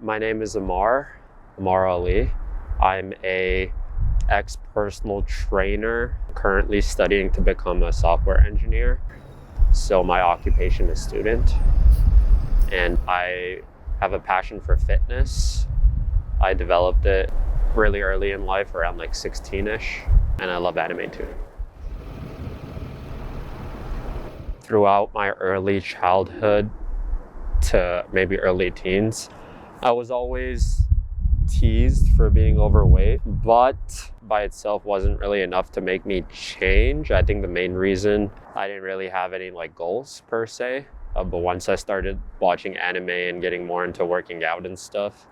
My name is Amaar Ali. I'm a ex-personal trainer, currently studying to become a software engineer. So my occupation is student, and I have a passion for fitness. I developed it really early in life, around like 16-ish, and I love anime too. Throughout my early childhood to maybe early teens, I was always teased for being overweight, but by itself wasn't really enough to make me change. I think the main reason, I didn't really have any like goals per se, but once I started watching anime and getting more into working out and stuff,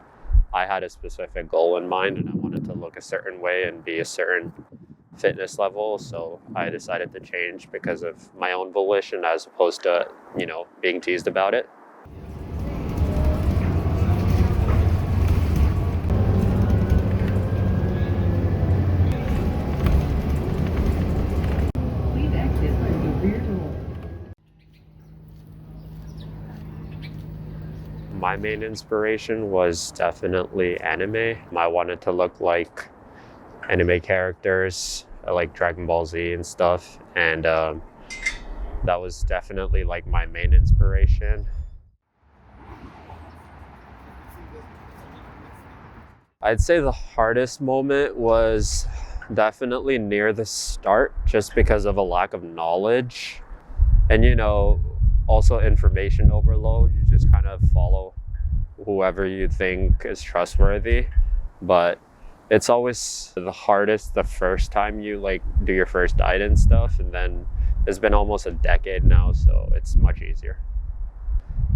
I had a specific goal in mind, and I wanted to look a certain way and be a certain fitness level. So I decided to change because of my own volition, as opposed to, being teased about it. Please exit through the rear door. My main inspiration was definitely anime. I wanted to look like anime characters, like Dragon Ball Z and stuff, and that was definitely like my main inspiration. I'd say the hardest moment was definitely near the start, just because of a lack of knowledge and also information overload. You just kind of follow whoever you think is trustworthy, but it's always the hardest the first time you do your first diet and stuff, and then it's been almost a decade now, so it's much easier.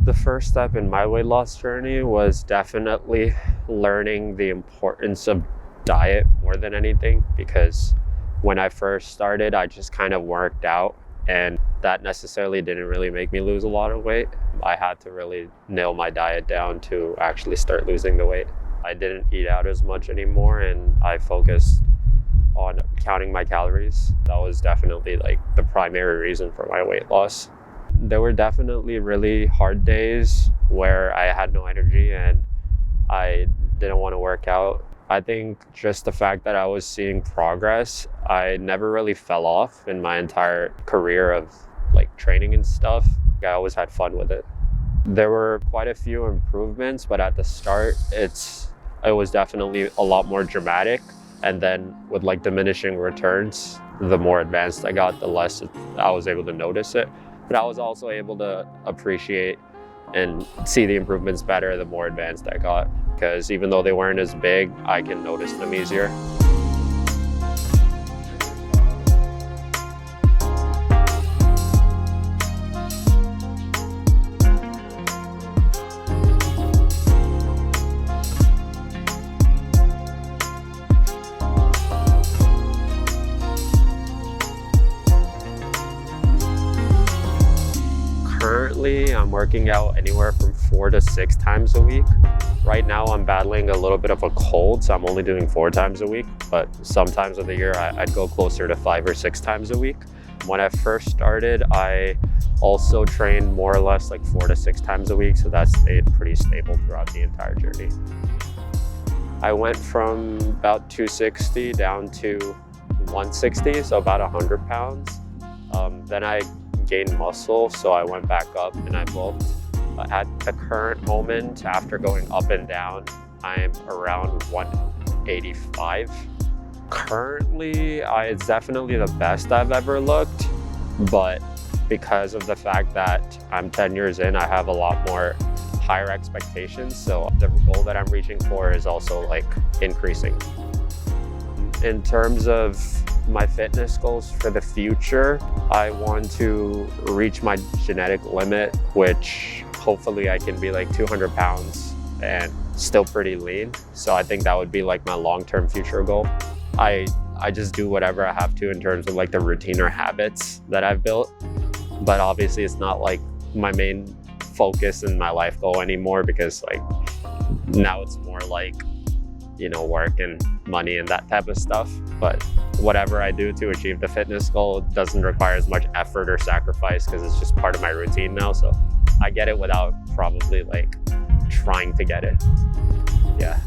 The first step in my weight loss journey was definitely learning the importance of diet more than anything, because when I first started, I just kind of worked out, and that necessarily didn't really make me lose a lot of weight. I had to really nail my diet down to actually start losing the weight. I didn't eat out as much anymore, and I focused on counting my calories. That was definitely the primary reason for my weight loss. There were definitely really hard days where I had no energy and I didn't want to work out. I think just the fact that I was seeing progress, I never really fell off in my entire career of training and stuff. I always had fun with it. There were quite a few improvements, but at the start, it was definitely a lot more dramatic. And then with diminishing returns, the more advanced I got, the less I was able to notice it. But I was also able to appreciate and see the improvements better the more advanced I got, because even though they weren't as big, I can notice them easier. Currently, I'm working out anywhere from 4 to 6 times a week. Right now, I'm battling a little bit of a cold, so I'm only doing 4 times a week. But sometimes of the year, I'd go closer to 5 or 6 times a week. When I first started, I also trained more or less 4 to 6 times a week, so that stayed pretty stable throughout the entire journey. I went from about 260 down to 160, so about 100 pounds. Then I gained muscle, so I went back up and I bulked. At the current moment, after going up and down, I'm around 185. Currently, it's definitely the best I've ever looked, but because of the fact that I'm 10 years in, I have a lot more higher expectations, so the goal that I'm reaching for is also increasing. In terms of my fitness goals for the future, I want to reach my genetic limit, which hopefully I can be 200 pounds and still pretty lean. So I think that would be my long-term future goal. I just do whatever I have to in terms of the routine or habits that I've built. But obviously it's not my main focus in my life goal anymore, because now it's more work and money and that type of stuff. But whatever I do to achieve the fitness goal doesn't require as much effort or sacrifice, because it's just part of my routine now. So I get it without probably trying to get it. Yeah.